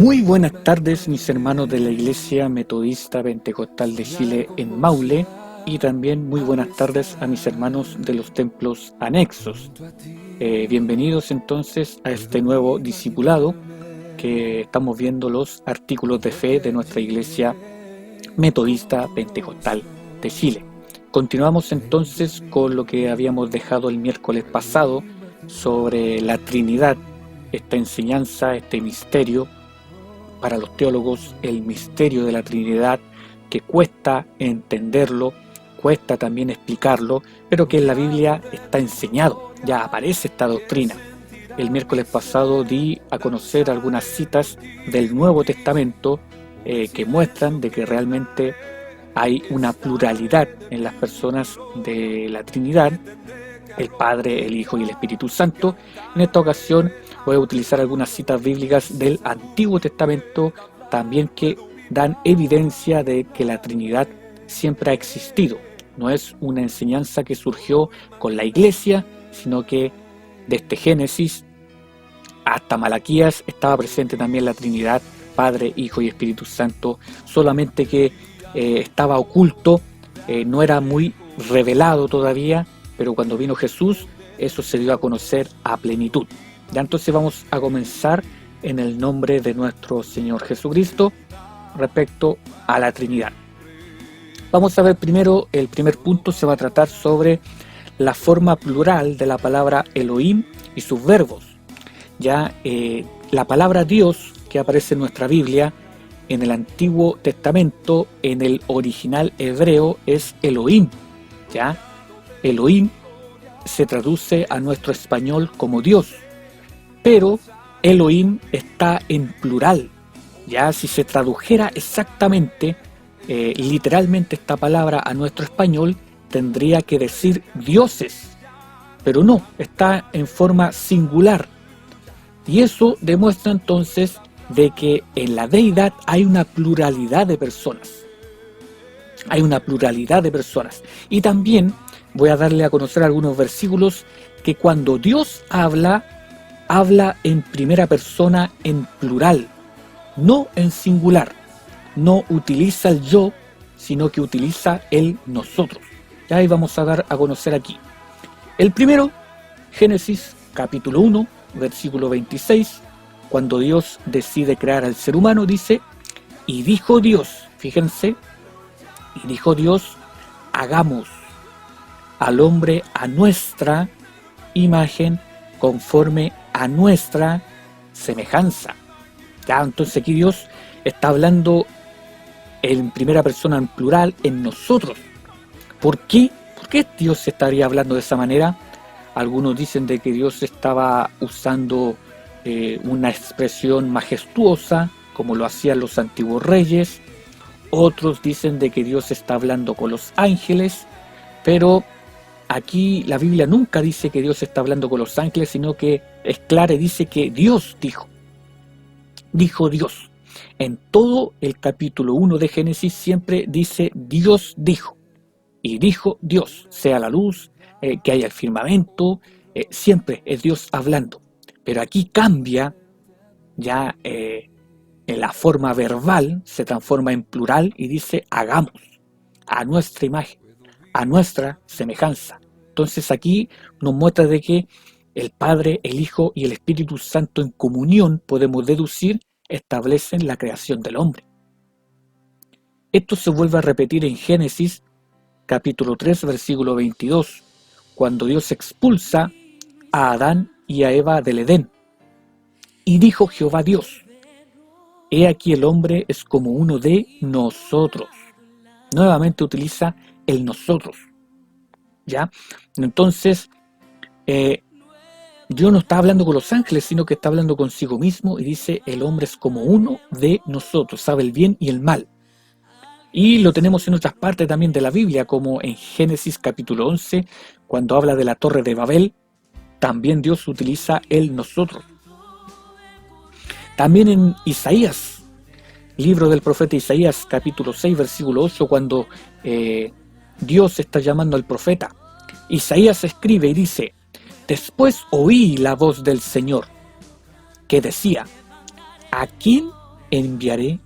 Muy buenas tardes, mis hermanos de la Iglesia Metodista Pentecostal de Chile en Maule, y también muy buenas tardes a mis hermanos de los templos anexos. Bienvenidos entonces a este nuevo discipulado que estamos viendo los artículos de fe de nuestra Iglesia Metodista Pentecostal de Chile. Continuamos entonces con lo que habíamos dejado el miércoles pasado sobre la Trinidad, esta enseñanza, este misterio. Para los teólogos, el misterio de la Trinidad, que cuesta entenderlo, cuesta también explicarlo, pero que en la Biblia está enseñado, ya aparece esta doctrina. El miércoles pasado di a conocer algunas citas del Nuevo Testamento que muestran de que realmente hay una pluralidad en las personas de la Trinidad, el Padre, el Hijo y el Espíritu Santo. En esta ocasión voy a utilizar algunas citas bíblicas del Antiguo Testamento también que dan evidencia de que la Trinidad siempre ha existido. No es una enseñanza que surgió con la Iglesia, sino que desde Génesis hasta Malaquías estaba presente también la Trinidad, Padre, Hijo y Espíritu Santo, solamente que estaba oculto, no era muy revelado todavía, pero cuando vino Jesús, eso se dio a conocer a plenitud. Ya entonces vamos a comenzar en el nombre de nuestro Señor Jesucristo respecto a la Trinidad. Vamos a ver primero, el primer punto se va a tratar sobre la forma plural de la palabra Elohim y sus verbos. Ya la palabra Dios que aparece en nuestra Biblia, en el Antiguo Testamento, en el original hebreo es Elohim. ¿Ya? Elohim se traduce a nuestro español como Dios, pero Elohim está en plural. Ya si se tradujera exactamente, literalmente esta palabra a nuestro español, tendría que decir dioses, pero no, está en forma singular. Y eso demuestra entonces de que en la deidad hay una pluralidad de personas. Hay una pluralidad de personas. Y también voy a darle a conocer algunos versículos que cuando Dios habla en primera persona en plural, no en singular. No utiliza el yo, sino que utiliza el nosotros. Ya ahí vamos a dar a conocer aquí. El primero, Génesis capítulo 1, versículo 26, cuando Dios decide crear al ser humano, dice, y dijo Dios, fíjense, y dijo Dios, hagamos al hombre a nuestra imagen, conforme a nuestra semejanza. Ya, entonces aquí Dios está hablando en primera persona en plural, en nosotros. ¿Por qué? ¿Por qué Dios estaría hablando de esa manera? Algunos dicen de que Dios estaba usando una expresión majestuosa, como lo hacían los antiguos reyes. Otros dicen de que Dios está hablando con los ángeles, pero aquí la Biblia nunca dice que Dios está hablando con los ángeles, sino que es clara y dice que Dios dijo. Dijo Dios. En todo el capítulo 1 de Génesis siempre dice Dios dijo. Y dijo Dios, sea la luz, que haya el firmamento, siempre es Dios hablando. Pero aquí cambia ya en la forma verbal, se transforma en plural y dice hagamos a nuestra imagen, a nuestra semejanza. Entonces aquí nos muestra de que el Padre, el Hijo y el Espíritu Santo en comunión, podemos deducir, establecen la creación del hombre. Esto se vuelve a repetir en Génesis capítulo 3, versículo 22, cuando Dios expulsa a Adán y a Eva del Edén. Y dijo Jehová Dios, he aquí el hombre es como uno de nosotros. Nuevamente utiliza el nosotros. ¿Ya? Entonces, Dios no está hablando con los ángeles, sino que está hablando consigo mismo y dice, el hombre es como uno de nosotros, sabe el bien y el mal. Y lo tenemos en otras partes también de la Biblia, como en Génesis capítulo 11, cuando habla de la torre de Babel, también Dios utiliza el nosotros. También en Isaías, libro del profeta Isaías, capítulo 6, versículo 8, cuando Dios está llamando al profeta, Isaías escribe y dice, después oí la voz del Señor, que decía, ¿a quién enviaré?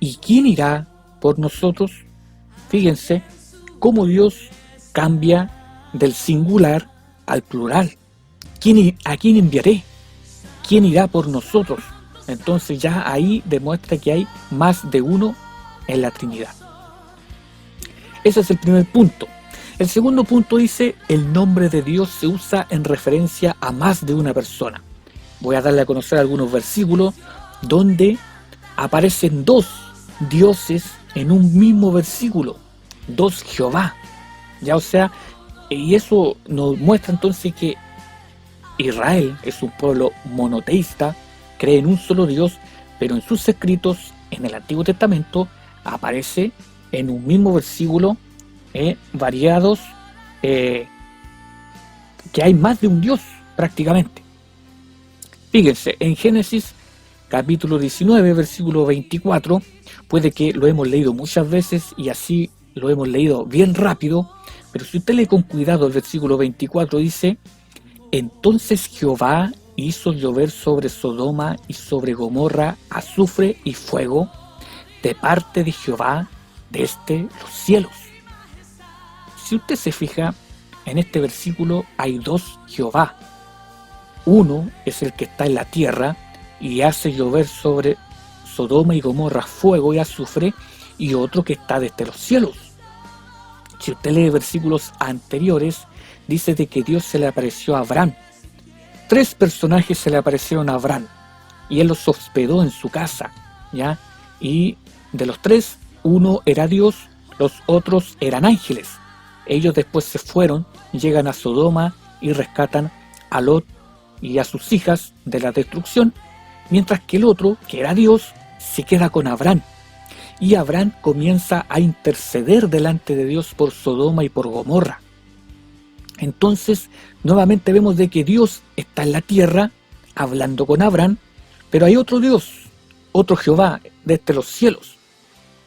¿Y quién irá por nosotros? Fíjense cómo Dios cambia del singular al plural. ¿A quién enviaré? ¿Quién irá por nosotros? Entonces ya ahí demuestra que hay más de uno en la Trinidad. Ese es el primer punto. El segundo punto dice, el nombre de Dios se usa en referencia a más de una persona. Voy a darle a conocer algunos versículos donde aparecen dos dioses en un mismo versículo, dos Jehová. Ya, o sea, y eso nos muestra entonces que Israel es un pueblo monoteísta, cree en un solo Dios, pero en sus escritos en el Antiguo Testamento aparece en un mismo versículo variados, que hay más de un Dios prácticamente. Fíjense, en Génesis capítulo 19, versículo 24, puede que lo hemos leído muchas veces y así lo hemos leído bien rápido, pero si usted lee con cuidado el versículo 24 dice, entonces Jehová hizo llover sobre Sodoma y sobre Gomorra azufre y fuego de parte de Jehová desde los cielos. Si usted se fija, en este versículo hay dos Jehová. Uno es el que está en la tierra y hace llover sobre Sodoma y Gomorra fuego y azufre, y otro que está desde los cielos. Si usted lee versículos anteriores, dice de que Dios se le apareció a Abraham. 3 personajes se le aparecieron a Abraham y él los hospedó en su casa, ¿ya? Y de los 3, uno era Dios, los otros eran ángeles. Ellos después se fueron, llegan a Sodoma y rescatan a Lot y a sus hijas de la destrucción, mientras que el otro, que era Dios, se queda con Abraham. Y Abraham comienza a interceder delante de Dios por Sodoma y por Gomorra. Entonces, nuevamente vemos de que Dios está en la tierra, hablando con Abraham, pero hay otro Dios, otro Jehová desde los cielos,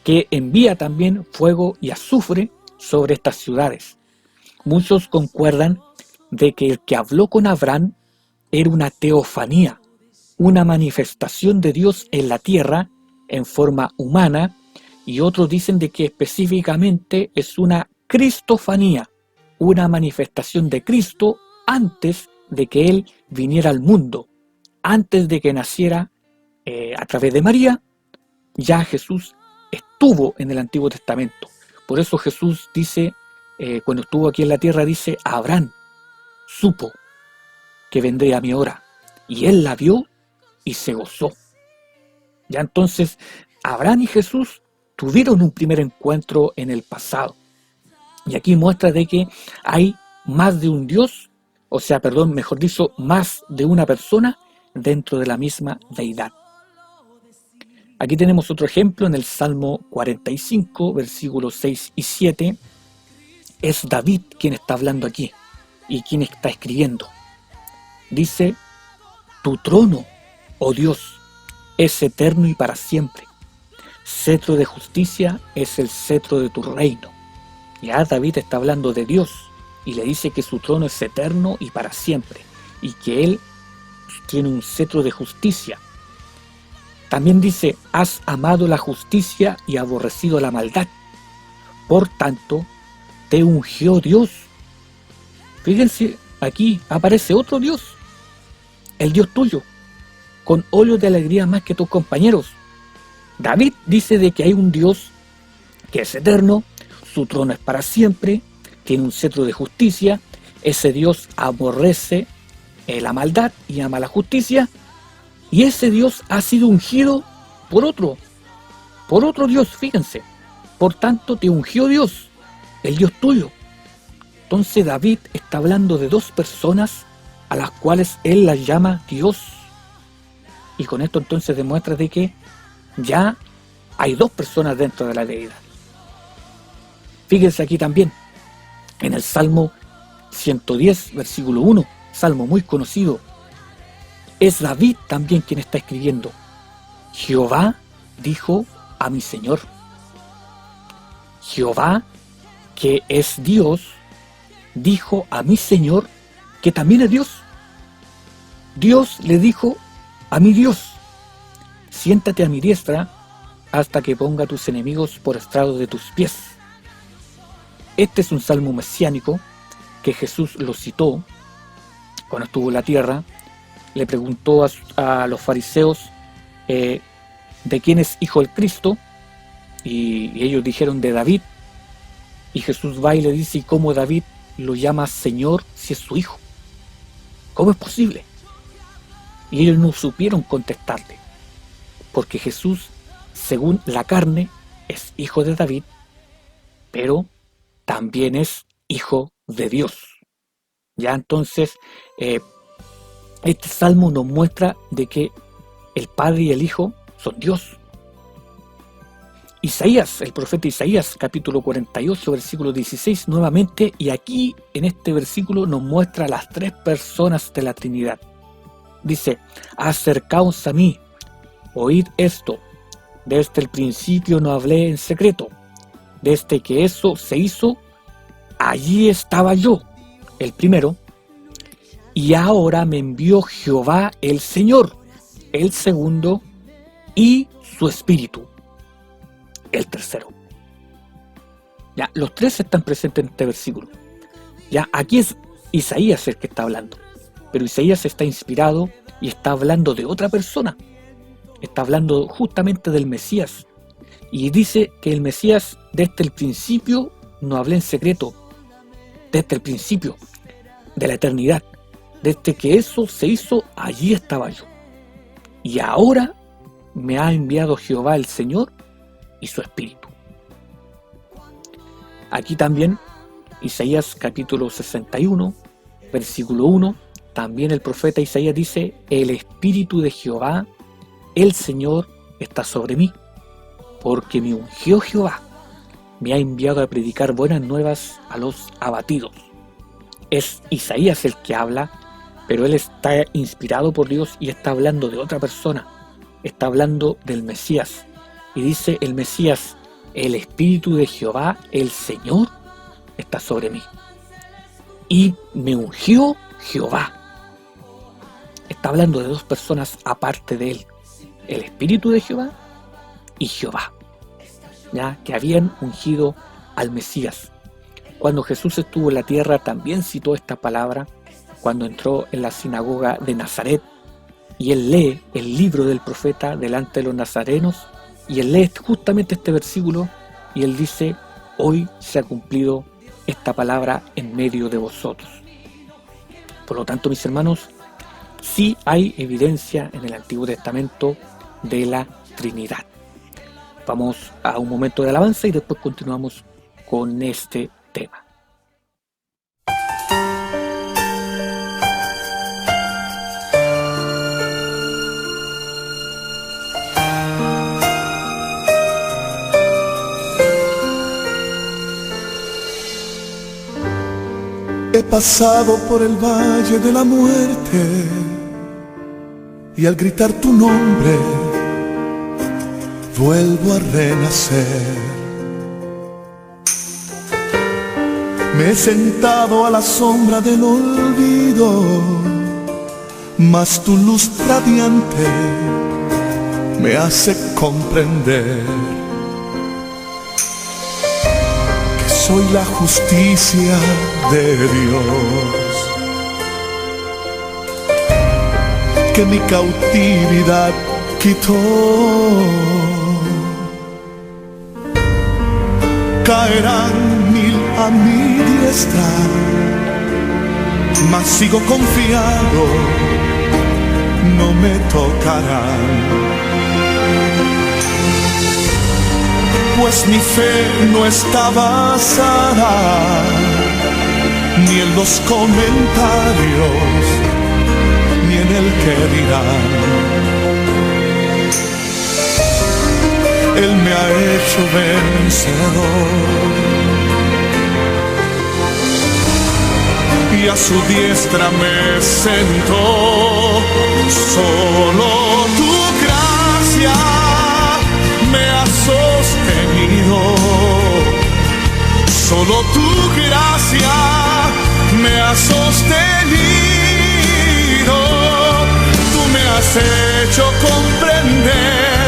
que envía también fuego y azufre sobre estas ciudades. Muchos concuerdan de que el que habló con Abraham era una teofanía, una manifestación de Dios en la tierra en forma humana, y otros dicen de que específicamente es una cristofanía, una manifestación de Cristo antes de que Él viniera al mundo, antes de que naciera a través de María. Ya Jesús estuvo en el Antiguo Testamento. Por eso Jesús dice, cuando estuvo aquí en la tierra, dice, Abraham supo que vendría mi hora, y él la vio y se gozó. Ya entonces, Abraham y Jesús tuvieron un primer encuentro en el pasado. Y aquí muestra de que hay más de un Dios, o sea, perdón, mejor dicho, más de una persona dentro de la misma deidad. Aquí tenemos otro ejemplo en el Salmo 45, versículos 6 y 7. Es David quien está hablando aquí y quien está escribiendo. Dice, tu trono, oh Dios, es eterno y para siempre. Cetro de justicia es el cetro de tu reino. Ya David está hablando de Dios y le dice que su trono es eterno y para siempre y que él tiene un cetro de justicia. También dice, has amado la justicia y aborrecido la maldad. Por tanto, te ungió Dios. Fíjense, aquí aparece otro Dios, el Dios tuyo, con óleo de alegría más que tus compañeros. David dice de que hay un Dios que es eterno, su trono es para siempre, tiene un cetro de justicia, ese Dios aborrece la maldad y ama la justicia, y ese Dios ha sido ungido por otro Dios, fíjense. Por tanto, te ungió Dios, el Dios tuyo. Entonces David está hablando de dos personas a las cuales él las llama Dios. Y con esto entonces demuestra de que ya hay dos personas dentro de la deidad. Fíjense aquí también, en el Salmo 110, versículo 1, salmo muy conocido. Es David también quien está escribiendo. Jehová dijo a mi Señor. Jehová, que es Dios, dijo a mi Señor, que también es Dios. Dios le dijo a mi Dios, siéntate a mi diestra hasta que ponga a tus enemigos por estrado de tus pies. Este es un salmo mesiánico que Jesús lo citó cuando estuvo en la tierra. Le preguntó a los fariseos de quién es hijo el Cristo, y ellos dijeron de David, y Jesús va y le dice: ¿y cómo David lo llama Señor si es su hijo? ¿Cómo es posible? Y ellos no supieron contestarle, porque Jesús, según la carne, es hijo de David, pero también es hijo de Dios. Ya entonces, este salmo nos muestra de que el Padre y el Hijo son Dios. Isaías, el profeta Isaías, capítulo 48, versículo 16, nuevamente, y aquí en este versículo nos muestra las tres personas de la Trinidad. Dice: acercaos a mí, oíd esto, desde el principio no hablé en secreto, desde que eso se hizo, allí estaba yo, el primero, y ahora me envió Jehová el Señor, el segundo, y su Espíritu, el tercero. Ya, los tres están presentes en este versículo. Ya, aquí es Isaías el que está hablando, pero Isaías está inspirado y está hablando de otra persona. Está hablando justamente del Mesías, y dice que el Mesías desde el principio no hablé en secreto, desde el principio de la eternidad, desde que eso se hizo, allí estaba yo, y ahora me ha enviado Jehová el Señor y su Espíritu. Aquí también, Isaías capítulo 61, versículo 1, también el profeta Isaías dice: el Espíritu de Jehová, el Señor, está sobre mí, porque me ungió Jehová, me ha enviado a predicar buenas nuevas a los abatidos. Es Isaías el que habla, pero él está inspirado por Dios y está hablando de otra persona, está hablando del Mesías. Y dice el Mesías: el Espíritu de Jehová, el Señor, está sobre mí, y me ungió Jehová. Está hablando de dos personas aparte de él, el Espíritu de Jehová y Jehová, ya que habían ungido al Mesías. Cuando Jesús estuvo en la tierra también citó esta palabra cuando entró en la sinagoga de Nazaret, y él lee el libro del profeta delante de los nazarenos, y él lee justamente este versículo, y él dice: hoy se ha cumplido esta palabra en medio de vosotros. Por lo tanto, mis hermanos, sí hay evidencia en el Antiguo Testamento de la Trinidad. Vamos a un momento de alabanza y después continuamos con este tema. He pasado por el valle de la muerte, y al gritar tu nombre vuelvo a renacer. Me he sentado a la sombra del olvido, mas tu luz radiante me hace comprender que soy la justicia de Dios, que mi cautividad quitó. Caerán 1000 a mi diestra, mas sigo confiado, no me tocarán, pues mi fe no está basada ni en los comentarios, ni en el que dirán. Él me ha hecho vencedor, y a su diestra me sentó. Solo tu gracia me ha sostenido, solo tu gracia me ha sostenido. Tú me has hecho comprender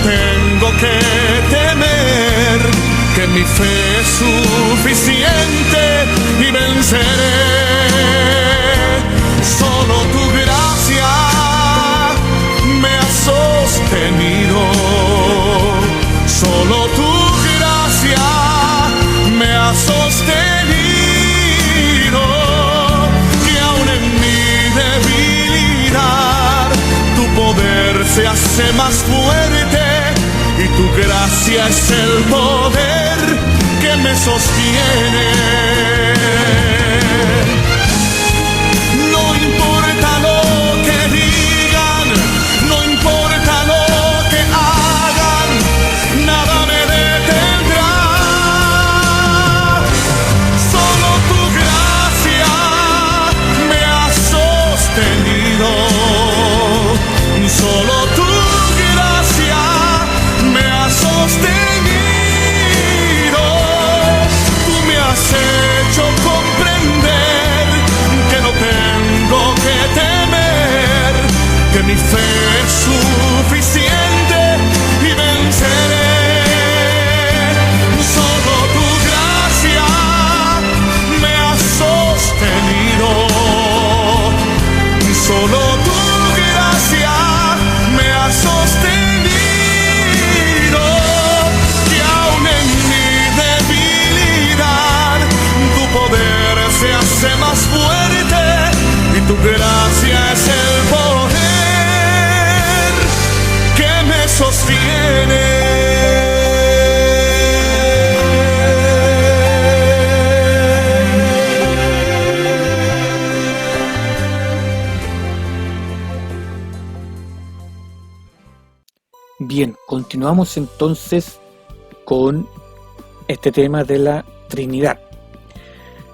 tengo que temer, que mi fe es suficiente y venceré. Solo tu gracia me ha sostenido, solo tu gracia me ha sostenido, que aún en mi debilidad tu poder se hace más fuerte y tu gracia es el poder que me sostiene. No importa lo que digan, no importa lo que hagan, nada me detendrá. Solo tu gracia me ha sostenido, solo tu gracia me ha sostenido. Tú me has hecho comprender que no tengo que temer, que mi fe es suficiente y venceré. Solo tu gracia me ha sostenido, solo tu gracia me ha sostenido, que aún en mi debilidad tu poder se hace más fuerte y tu gracia es el poder que me sostiene. Bien, continuamos entonces con este tema de la Trinidad.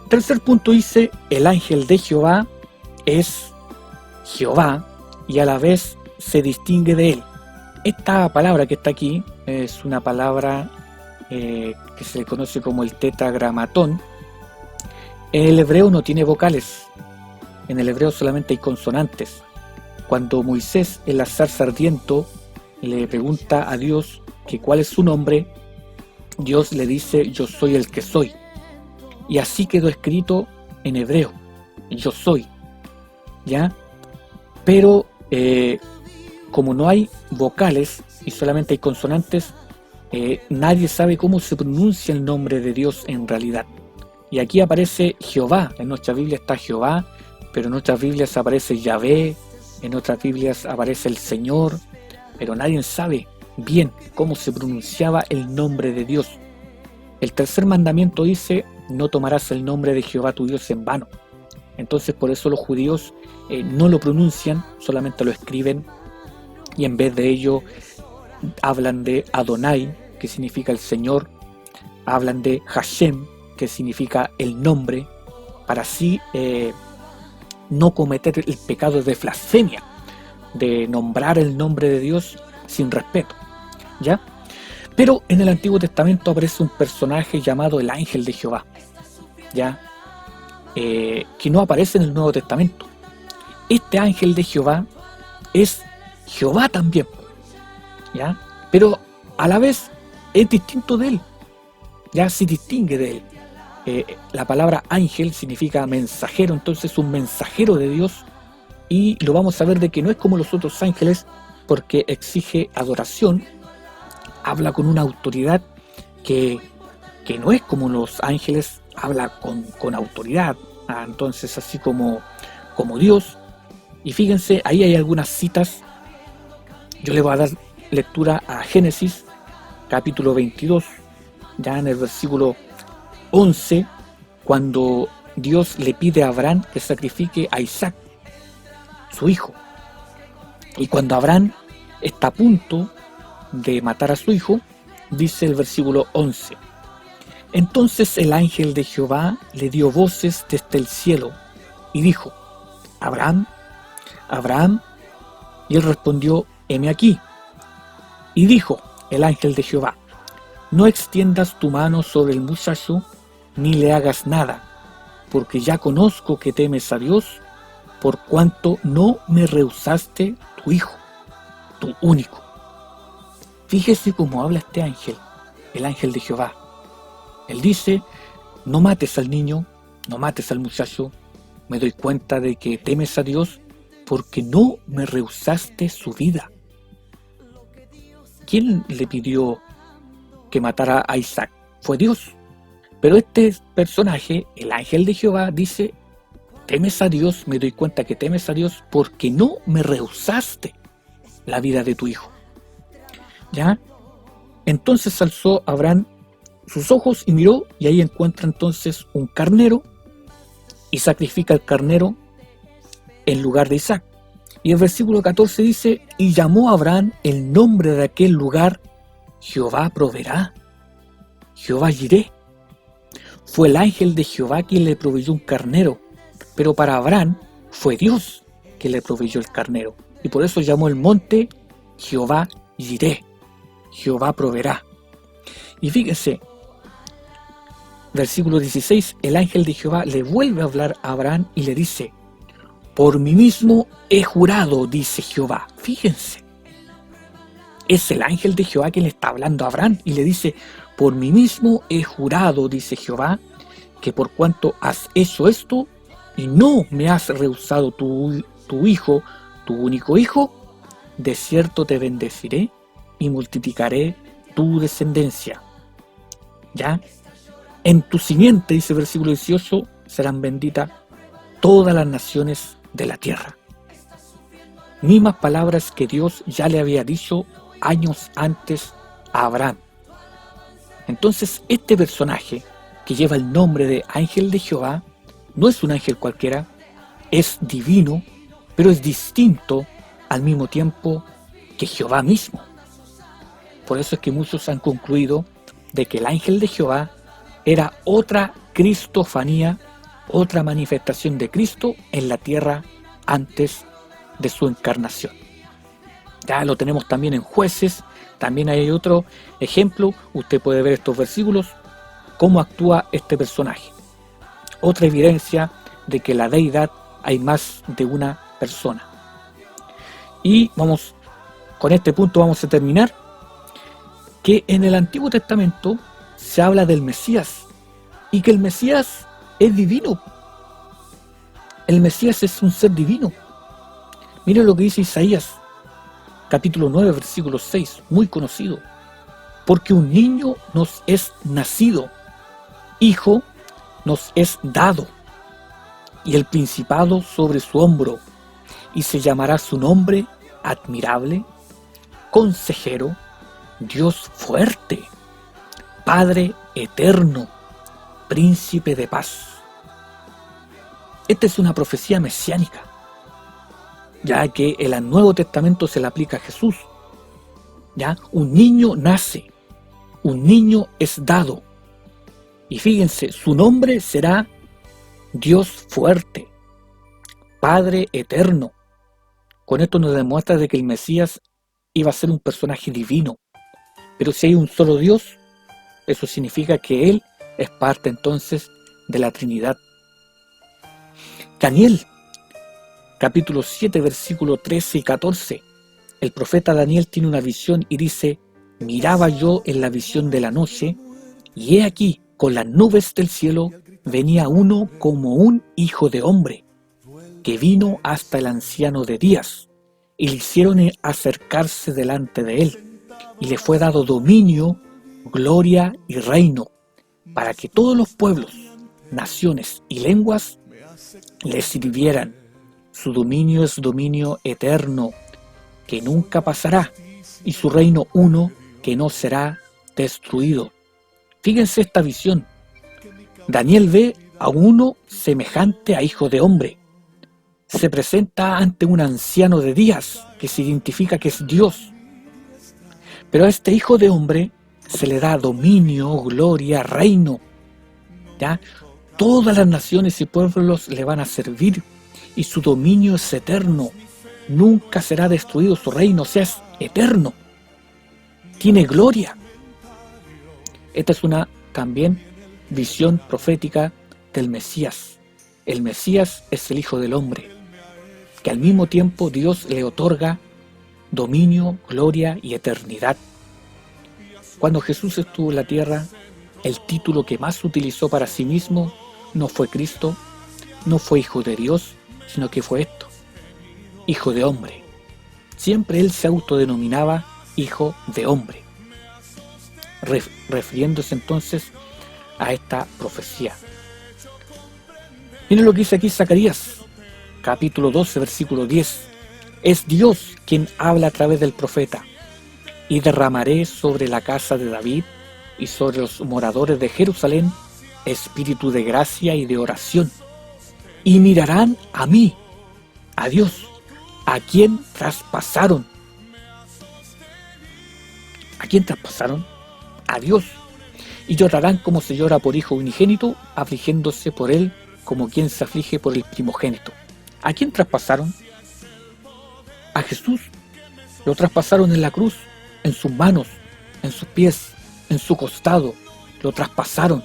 Tercer punto dice, el ángel de Jehová es Jehová y a la vez se distingue de él. Esta palabra que está aquí es una palabra que se le conoce como el tetragramatón. En el hebreo no tiene vocales, en el hebreo solamente hay consonantes. Cuando Moisés en la zarza ardiente le pregunta a Dios que cuál es su nombre, Dios le dice, yo soy el que soy. Y así quedó escrito en hebreo, yo soy, ¿ya? Pero como no hay vocales y solamente hay consonantes, nadie sabe cómo se pronuncia el nombre de Dios en realidad. Y aquí aparece Jehová, en nuestra Biblia está Jehová, pero en otras Biblias aparece Yahvé, en otras Biblias aparece el Señor, pero nadie sabe bien cómo se pronunciaba el nombre de Dios. El tercer mandamiento dice, no tomarás el nombre de Jehová tu Dios en vano. Entonces por eso los judíos no lo pronuncian, solamente lo escriben, y en vez de ello hablan de Adonai, que significa el Señor, hablan de Hashem, que significa el nombre, para así no cometer el pecado de blasfemia, de nombrar el nombre de Dios sin respeto, ¿ya? Pero en el Antiguo Testamento aparece un personaje llamado el ángel de Jehová, ¿ya? Que no aparece en el Nuevo Testamento. Este ángel de Jehová es Jehová también, ¿ya? Pero a la vez es distinto de él, ya se distingue de él. La palabra ángel significa mensajero, entonces un mensajero de Dios, y lo vamos a ver de que no es como los otros ángeles, porque exige adoración, habla con una autoridad que no es como los ángeles, habla con autoridad, entonces así como Dios. Y fíjense, ahí hay algunas citas. Yo le voy a dar lectura a Génesis, capítulo 22, ya en el versículo 11, cuando Dios le pide a Abraham que sacrifique a Isaac, su hijo. Y cuando Abraham está a punto de matar a su hijo, dice el versículo 11, entonces el ángel de Jehová le dio voces desde el cielo y dijo, Abraham, Abraham, y él respondió, heme aquí. Y dijo el ángel de Jehová, no extiendas tu mano sobre el muchacho, ni le hagas nada, porque ya conozco que temes a Dios, por cuanto no me rehusaste tu hijo, tu único. Fíjese cómo habla este ángel, el ángel de Jehová. Él dice, no mates al niño, no mates al muchacho, me doy cuenta de que temes a Dios porque no me rehusaste su vida. ¿Quién le pidió que matara a Isaac? Fue Dios. Pero este personaje, el ángel de Jehová, dice, temes a Dios, me doy cuenta que temes a Dios porque no me rehusaste la vida de tu hijo. ¿Ya? Entonces alzó Abraham sus ojos y miró, y ahí encuentra entonces un carnero y sacrifica el carnero en lugar de Isaac. Y el versículo 14 dice, y llamó a Abraham el nombre de aquel lugar, Jehová proveerá, Jehová Jireh. Fue el ángel de Jehová quien le proveyó un carnero, pero para Abraham fue Dios que le proveyó el carnero. Y por eso llamó el monte Jehová Jireh, Jehová proveerá. Y fíjense, versículo 16, el ángel de Jehová le vuelve a hablar a Abraham y le dice, por mí mismo he jurado, dice Jehová. Fíjense, es el ángel de Jehová quien le está hablando a Abraham y le dice, por mí mismo he jurado, dice Jehová, que por cuanto has hecho esto y no me has rehusado tu hijo, tu único hijo, de cierto te bendeciré y multiplicaré tu descendencia. ¿Ya? En tu simiente, dice el versículo 18, serán benditas todas las naciones de la tierra. Mismas palabras que Dios ya le había dicho años antes a Abraham. Entonces, este personaje que lleva el nombre de ángel de Jehová no es un ángel cualquiera, es divino, pero es distinto al mismo tiempo que Jehová mismo. Por eso es que muchos han concluido de que el ángel de Jehová era otra cristofanía, otra manifestación de Cristo en la tierra antes de su encarnación. Ya lo tenemos también en Jueces, también hay otro ejemplo, usted puede ver estos versículos, cómo actúa este personaje. Otra evidencia de que la deidad hay más de una persona. Y con este punto vamos a terminar, que en el Antiguo Testamento se habla del Mesías, y que el Mesías es divino. El Mesías es un ser divino. Miren lo que dice Isaías, capítulo 9, versículo 6, muy conocido. Porque un niño nos es nacido, hijo nos es dado, y el principado sobre su hombro, y se llamará su nombre admirable, consejero, Dios fuerte, Padre eterno, príncipe de paz. Esta es una profecía mesiánica, ya que en el Nuevo Testamento se le aplica a Jesús. ¿Ya? Un niño nace, un niño es dado, y fíjense, su nombre será Dios fuerte, Padre eterno. Con esto nos demuestra de que el Mesías iba a ser un personaje divino. Pero si hay un solo Dios, eso significa que Él es parte entonces de la Trinidad. Daniel, capítulo 7, versículo 13 y 14. El profeta Daniel tiene una visión y dice, miraba yo en la visión de la noche, y he aquí, con las nubes del cielo, venía uno como un hijo de hombre, que vino hasta el anciano de días, y le hicieron acercarse delante de él, y le fue dado dominio, gloria y reino, para que todos los pueblos, naciones y lenguas le sirvieran. Su dominio es dominio eterno, que nunca pasará, y su reino uno, que no será destruido. Fíjense esta visión. Daniel ve a uno semejante a hijo de hombre. Se presenta ante un anciano de días, que se identifica que es Dios. Pero a este hijo de hombre se le da dominio, gloria, reino. ¿Ya? Todas las naciones y pueblos le van a servir, y su dominio es eterno. Nunca será destruido su reino, o sea, es eterno. Tiene gloria. Esta es una también visión profética del Mesías. El Mesías es el Hijo del Hombre, que al mismo tiempo Dios le otorga dominio, gloria y eternidad. Cuando Jesús estuvo en la tierra, el título que más utilizó para sí mismo no fue Cristo, no fue Hijo de Dios, sino que fue esto: Hijo de hombre. Siempre él se autodenominaba Hijo de hombre, refiriéndose entonces a esta profecía. Miren lo que dice aquí Zacarías, capítulo 12, versículo 10. Es Dios quien habla a través del profeta. Y derramaré sobre la casa de David y sobre los moradores de Jerusalén espíritu de gracia y de oración. Y mirarán a mí, a Dios, a quien traspasaron. ¿A quién traspasaron? A Dios. Y llorarán como se llora por hijo unigénito, afligiéndose por él como quien se aflige por el primogénito. ¿A quién traspasaron? A Jesús. Lo traspasaron en la cruz, en sus manos, en sus pies, en su costado. Lo traspasaron.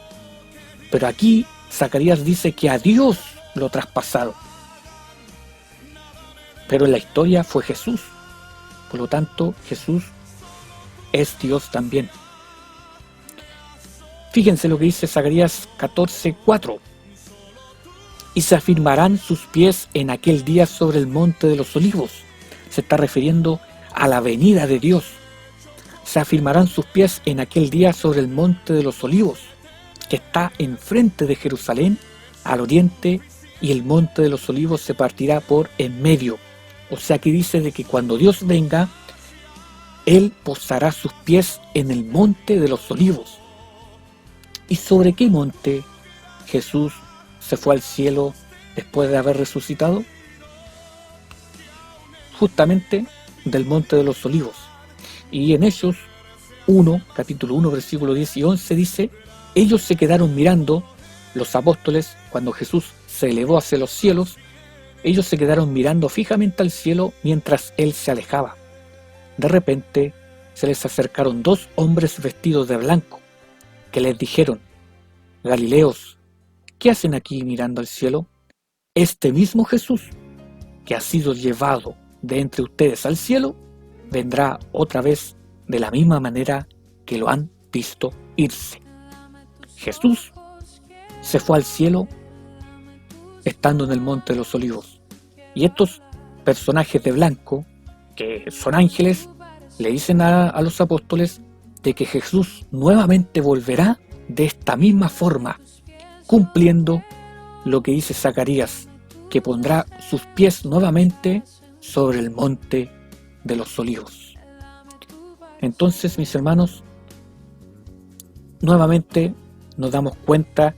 Pero aquí Zacarías dice que a Dios lo traspasaron. Pero en la historia fue Jesús. Por lo tanto, Jesús es Dios también. Fíjense lo que dice Zacarías 14:4. Y se afirmarán sus pies en aquel día sobre el monte de los olivos. Se está refiriendo a la venida de Dios. Se afirmarán sus pies en aquel día sobre el monte de los olivos, que está enfrente de Jerusalén, al oriente, y el monte de los olivos se partirá por en medio. O sea que dice de que cuando Dios venga, Él posará sus pies en el monte de los olivos. ¿Y sobre qué monte Jesús se fue al cielo después de haber resucitado? Justamente del monte de los olivos. Y en Hechos 1, capítulo 1, versículo 10 y 11 dice: ellos se quedaron mirando, los apóstoles, cuando Jesús se elevó hacia los cielos, ellos se quedaron mirando fijamente al cielo mientras Él se alejaba. De repente se les acercaron dos hombres vestidos de blanco, que les dijeron: Galileos, ¿qué hacen aquí mirando al cielo? Este mismo Jesús, que ha sido llevado de entre ustedes al cielo, vendrá otra vez de la misma manera que lo han visto irse. Jesús se fue al cielo estando en el monte de los olivos. Y estos personajes de blanco, que son ángeles, le dicen a los apóstoles de que Jesús nuevamente volverá de esta misma forma, cumpliendo lo que dice Zacarías, que pondrá sus pies nuevamente sobre el monte de los olivos. Entonces, mis hermanos, nuevamente nos damos cuenta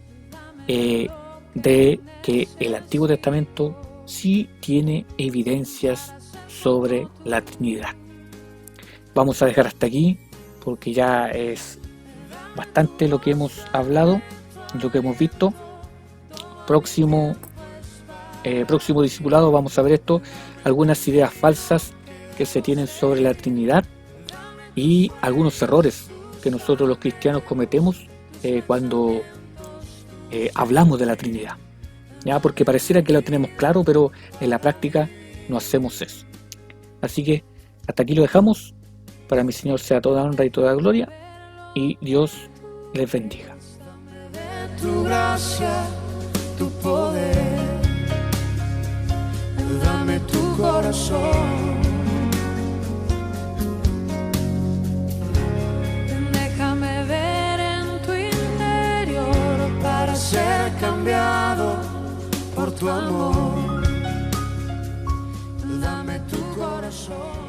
de que el Antiguo Testamento sí tiene evidencias sobre la Trinidad. Vamos a dejar hasta aquí porque ya es bastante lo que hemos hablado, lo que hemos visto. Próximo discipulado vamos a ver esto, algunas ideas falsas que se tienen sobre la Trinidad y algunos errores que nosotros los cristianos cometemos cuando hablamos de la Trinidad, ¿ya? Porque pareciera que lo tenemos claro, pero en la práctica no hacemos eso. Así que hasta aquí lo dejamos. Para mi Señor sea toda honra y toda gloria, y Dios les bendiga. Tu gracia, tu poder, dame tu corazón. Déjame ver en tu interior para Ser cambiado por tu amor, dame tu corazón.